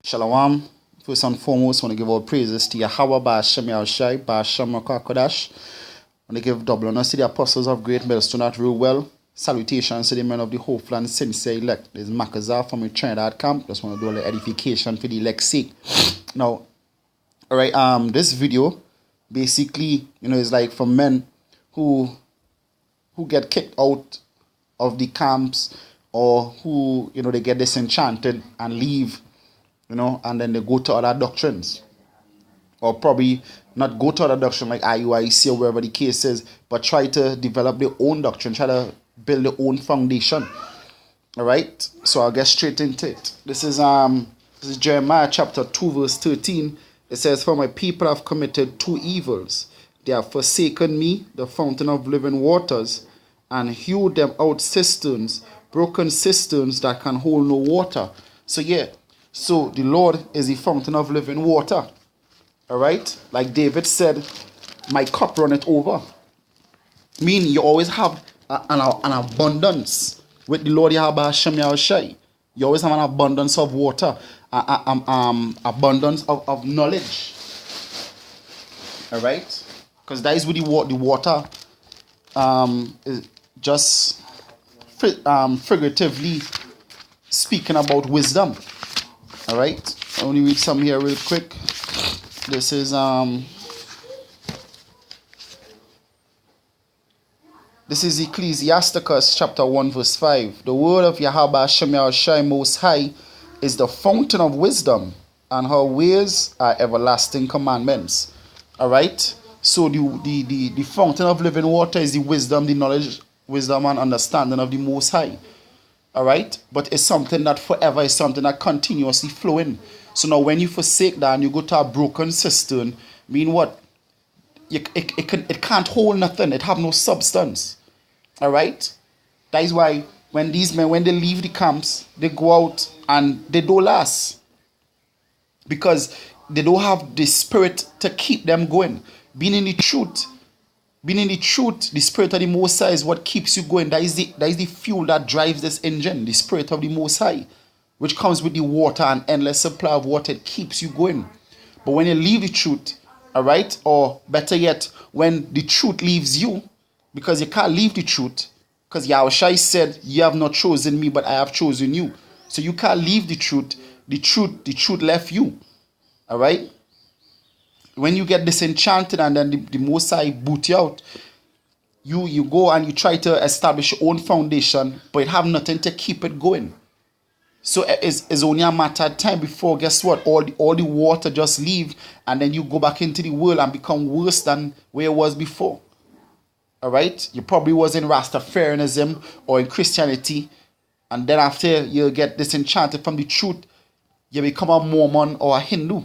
Shalom. First and foremost, I want to give all praises to Yahweh, Ba'ashem Yahushai, Ba'ashem Kodash. I want to give double honors to the apostles of Great Millstone that rule well. Salutations to the men of the hopeful and sincere elect. This is Makazar from the Trinidad camp. Just want to do a little edification for the elect's sake. Now, alright, this video basically, is like for men who get kicked out of the camps, or who, they get disenchanted and leave, and then they go to other doctrines, or probably not go to other doctrine like IUIC or wherever the case is, but try to develop their own doctrine, try to build their own foundation. All right, so I'll get straight into it. This is Jeremiah chapter 2 verse 13. It says, "For my people have committed two evils. They have forsaken me, the fountain of living waters, and hewed them out cisterns, broken cisterns that can hold no water." So the Lord is the fountain of living water. All right? Like David said, "My cup runneth over." Meaning you always have an abundance with the Lord Yahweh Hashem Yahushai. You always have an abundance of water, abundance of knowledge. All right? Because that is what the water is just figuratively speaking about wisdom. All right, I want to read some here real quick. This is Ecclesiasticus chapter 1 verse 5. "The word of Yahweh Hashem Yahushai Most High is the fountain of wisdom, and her ways are everlasting commandments." All right, so the fountain of living water is the wisdom, the knowledge, wisdom and understanding of the Most High. All right, but it's something that forever, is something that continuously flowing. So now when you forsake that and you go to a broken cistern, mean what? It can't hold nothing. It have no substance. All right, that is why when these men, when they leave the camps, they go out and they don't last, because they don't have the spirit to keep them going. Being in the truth, the Spirit of the Most High is what keeps you going. That is the fuel that drives this engine, the Spirit of the Most High, which comes with the water, and endless supply of water. It keeps you going. But when you leave the truth, all right, or better yet, when the truth leaves you, because you can't leave the truth, because Yahushua said, "You have not chosen me, but I have chosen you." So you can't leave the truth. The truth left you. All right. When you get disenchanted and then the Most High boot you out, you go and you try to establish your own foundation, but you have nothing to keep it going. So it's only a matter of time before, guess what, all the water just leave, and then you go back into the world and become worse than where it was before. All right? You probably was in Rastafarianism or in Christianity, and then after you get disenchanted from the truth, you become a Mormon or a Hindu.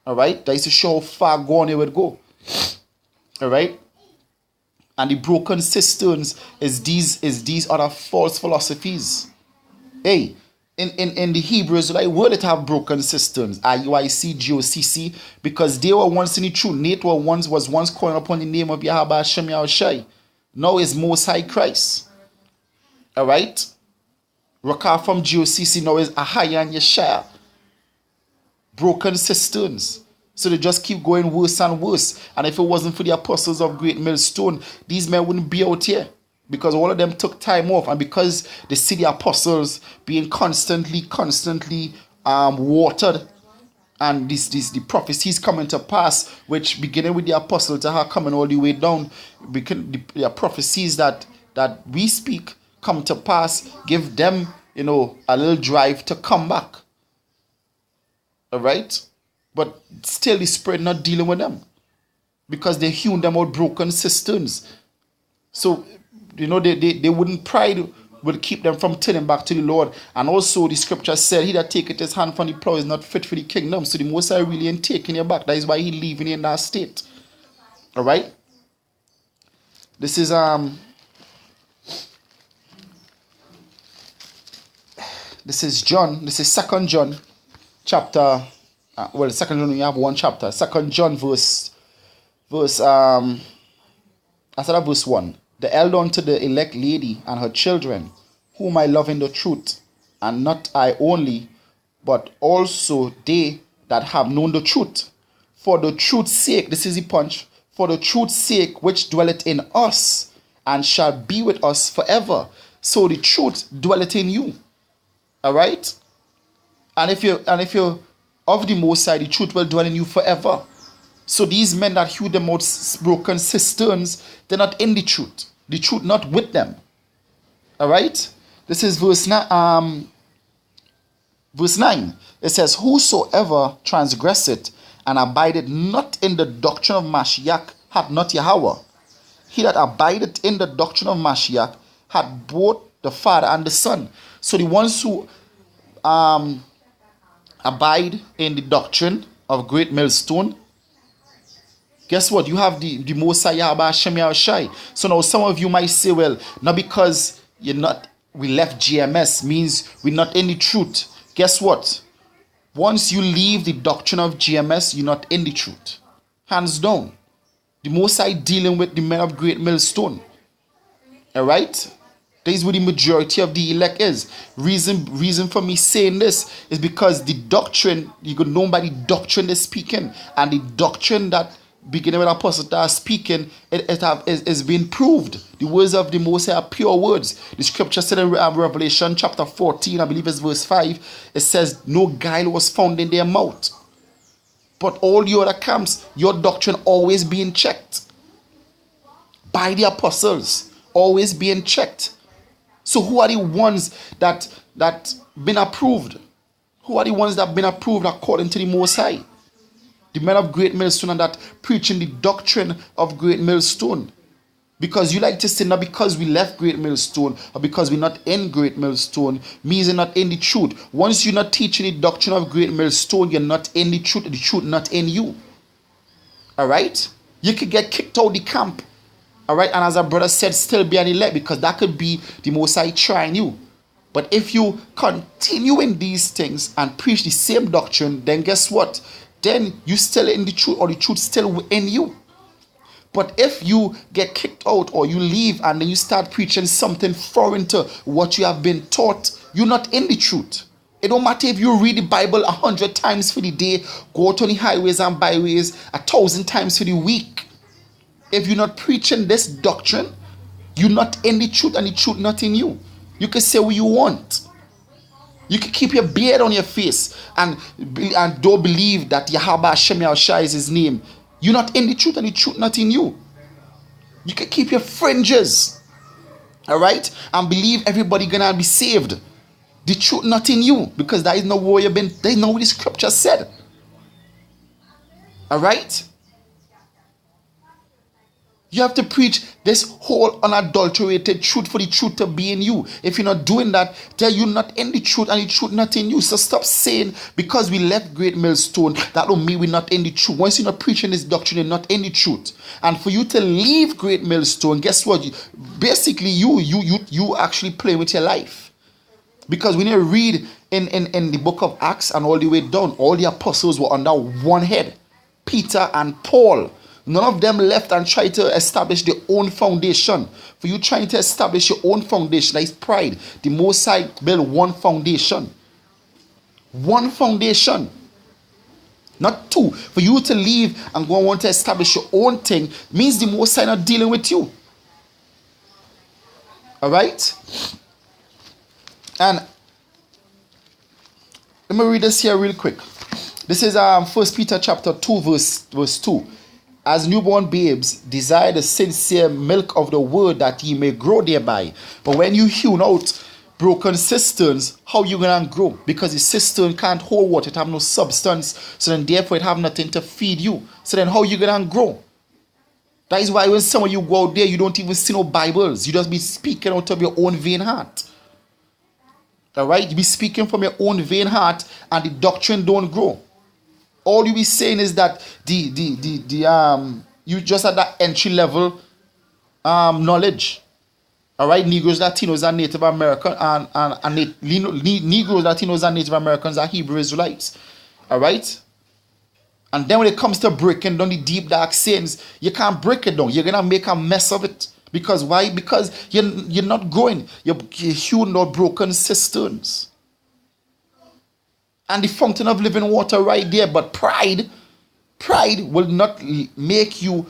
All right, that is to show how far gone it would go. All right, and the broken cisterns is these other false philosophies. Hey, in the Hebrews, like, word it have broken cisterns, IUIC, GOCC, because they were once in the truth. Nate was once calling upon the name of Yahweh Hashem Yahushai. Now is Most High Christ. All right, Rakar from GOCC now is Ahaya and Yeshua. Broken cisterns. So they just keep going worse and worse. And if it wasn't for the apostles of Great Millstone, these men wouldn't be out here, because all of them took time off, and because they see the apostles being constantly watered, and the prophecies coming to pass, which beginning with the apostles are coming all the way down, the prophecies that we speak come to pass, give them a little drive to come back. All right, but still the Spirit not dealing with them, because they hewn them out broken cisterns. So they wouldn't, pride would keep them from turning back to the Lord. And also the scripture said, "He that taketh his hand from the plow is not fit for the kingdom." So the Most High really ain't taking you back. That is why he leaving you in that state. All right, this is John. This is 2 John. Chapter, Second John, we have one chapter. 2 John verse 1. "The elder unto the elect lady and her children, whom I love in the truth, and not I only, but also they that have known the truth. For the truth's sake, this is the punch, for the truth's sake which dwelleth in us, and shall be with us forever. So the truth dwelleth in you. Alright? And if you're of the Most High, the truth will dwell in you forever. So these men that hew them out broken cisterns, they're not in the truth not with them. Alright? This is verse 9. It says, whosoever transgresseth and abideth not in the doctrine of Mashiach hath not Yahweh. He that abideth in the doctrine of Mashiach hath both the Father and the Son. So the ones who abide in the doctrine of great millstone, guess what? You have the Most High Yahweh Hashem Yahushai. So now some of you might say, well, not because we left GMS means we're not in the truth. Guess what? Once you leave the doctrine of GMS, you're not in the truth. Hands down. The Most High dealing with the men of great millstone. Alright? That is what the majority of the elect is. Reason for me saying this is because the doctrine, you could know by the doctrine they're speaking, and the doctrine that beginning with apostles that are speaking, is being proved. The words of the Most High are pure words. The scripture said in Revelation chapter 14, I believe it's verse 5, it says, no guile was found in their mouth. But all the other camps, your doctrine always being checked by the apostles, always being checked. So who are the ones that been approved? Who are the ones that have been approved according to the Most High? The men of great millstone and that preaching the doctrine of great millstone. Because you like to say, not because we left great millstone or because we're not in great millstone, means you're not in the truth. Once you're not teaching the doctrine of great millstone, you're not in the truth not in you. Alright? You could get kicked out of the camp. Alright? And as our brother said, still be an elect, because that could be the Most High trying you. But if you continue in these things and preach the same doctrine, then guess what? Then you still in the truth, or the truth still in you. But if you get kicked out or you leave and then you start preaching something foreign to what you have been taught, you're not in the truth. It don't matter if you read the Bible 100 times for the day, go to the highways and byways 1,000 times for the week. If you're not preaching this doctrine, you're not in the truth, and the truth not in you. You can say what you want. You can keep your beard on your face and don't believe that Yahweh Hashem Yahushai is his name. You're not in the truth, and the truth not in you. You can keep your fringes, alright, and believe everybody gonna be saved. The truth not in you, because that is not where you've been. That is not what the scripture said. Alright? You have to preach this whole unadulterated truth for the truth to be in you. If you're not doing that, then you're not in the truth, and the truth not in you. So stop saying because we left great millstone, that don't mean we're not in the truth. Once you're not preaching this doctrine, you're not in the truth. And for you to leave great millstone, guess what? Basically, you actually play with your life. Because when you read in the book of Acts and all the way down, all the apostles were under one head. Peter and Paul. None of them left and tried to establish their own foundation. For you trying to establish your own foundation, that is pride. The Most High built one foundation. One foundation. Not two. For you to leave and go and want to establish your own thing means the Most High not dealing with you. Alright? And let me read this here real quick. This is 1 Peter chapter 2 verse 2. As newborn babes, desire the sincere milk of the word, that ye may grow thereby. But when you hewn out broken cisterns, how you gonna grow? Because the cistern can't hold water, it have no substance. So then therefore it have nothing to feed you. So then how you gonna grow? That is why when some of you go out there, you don't even see no Bibles. You just be speaking out of your own vain heart. Alright? You be speaking from your own vain heart, and the doctrine don't grow. All you be saying is that you just at that entry level knowledge. Alright, Negroes, Latinos, and Native American Negroes, Latinos, and Native Americans are Hebrew Israelites. Alright? And then when it comes to breaking down the deep dark sins, you can't break it down. You're gonna make a mess of it. Because why? Because you're not growing. You're hewn out broken cisterns. and the fountain of living water right there. But pride will not make you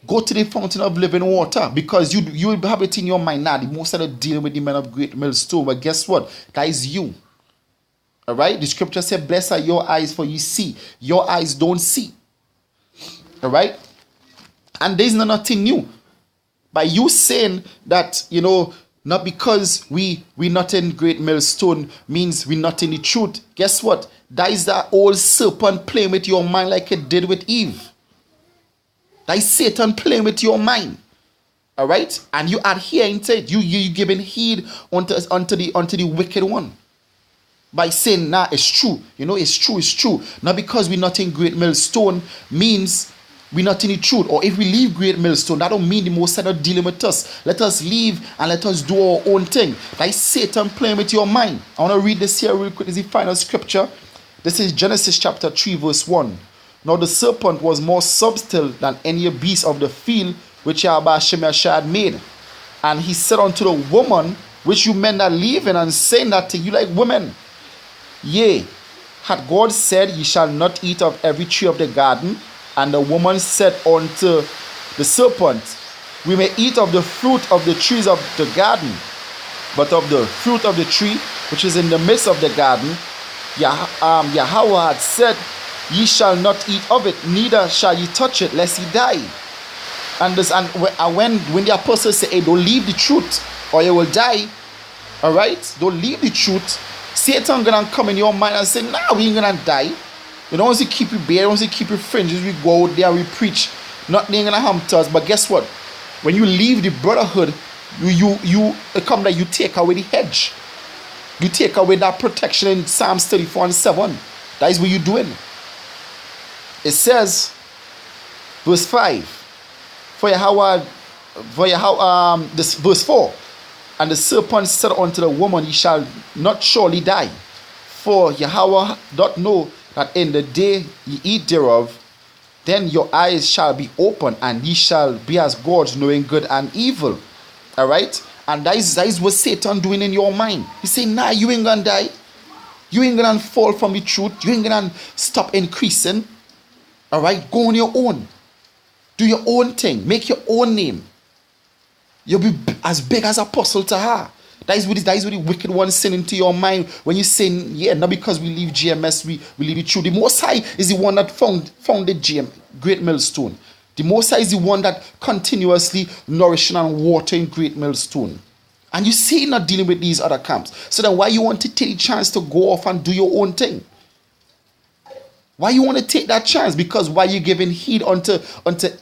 go to the fountain of living water, because you will have it in your mind now. The most of the dealing with the men of great millstone, but guess what? That is you. All right. The scripture said, "Blessed are your eyes, for you see. Your eyes don't see." All right. And there's nothing new. By you saying that, not because we not in great millstone means we not in the truth. Guess what? That is that old serpent playing with your mind like it did with Eve. That is Satan playing with your mind. All right? And you adhering to it. You giving heed unto the wicked one. By saying, nah, it's true. It's true. Not because we're not in great millstone means we're not in the truth. Or if we leave great millstone, that don't mean the Most High not dealing with us. Let us leave and let us do our own thing. That is Satan playing with your mind. I want to read this here real quick. This is the final scripture. This is Genesis chapter 3 verse 1. Now the serpent was more subtle than any beast of the field which Yahweh had made. And he said unto the woman, which you men are leaving and saying that to you like women, yea, had God said, ye shall not eat of every tree of the garden? And the woman said unto the serpent, we may eat of the fruit of the trees of the garden, but of the fruit of the tree which is in the midst of the garden, Yahweh had said, ye shall not eat of it, neither shall ye touch it, lest ye die. And when the apostles say, hey, don't leave the truth, or you will die. All right, don't leave the truth. Satan gonna come in your mind and say, nah, we ain't gonna die. You don't want to keep you bare, you want to keep your fringes. We go out there, we preach. Nothing ain't gonna harm to us. But guess what? When you leave the brotherhood, it come that you take away the hedge. You take away that protection in Psalms 34:7. That is what you're doing. It says, verse 5. This verse 4. And the serpent said unto the woman, ye shall not surely die. For Yahweh doth know that in the day ye eat thereof, then your eyes shall be open, and ye shall be as gods, knowing good and evil. All right? And that is what Satan doing in your mind. He saying, nah, you ain't gonna die. You ain't gonna fall from the truth. You ain't gonna stop increasing. All right? Go on your own. Do your own thing. Make your own name. You'll be as big as Apostle Tahar. That is what the wicked one saying into your mind when you saying, yeah, not because we leave GMS, we leave it true. The Most High is the one that founded Great Millstone. The Most High is the one that continuously nourishing and watering Great Millstone. And you see not dealing with these other camps. So then why you want to take the chance to go off and do your own thing? Why you want to take that chance? Because why you giving heed unto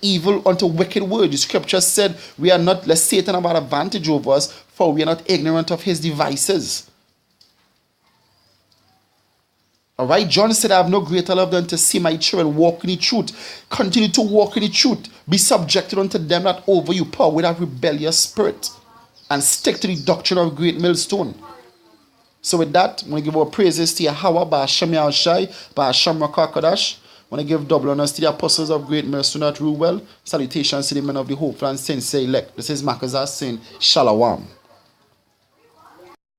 evil, unto wicked words? The scripture said we are not, let Satan have advantage over us, for we are not ignorant of his devices. Alright, John said, I have no greater love than to see my children walk in the truth. Continue to walk in the truth. Be subjected unto them that over you, power with a rebellious spirit. And stick to the doctrine of Great Millstone. So with that, I'm going to give our praises to Yahweh, Ba'ashem Yahushai, Ba'ashem Rakakadash. I want to give double honors to the apostles of Great Millstone that rule well. Salutations to the men of the hopeful and sincere elect. This is Makazah saying, Shalom.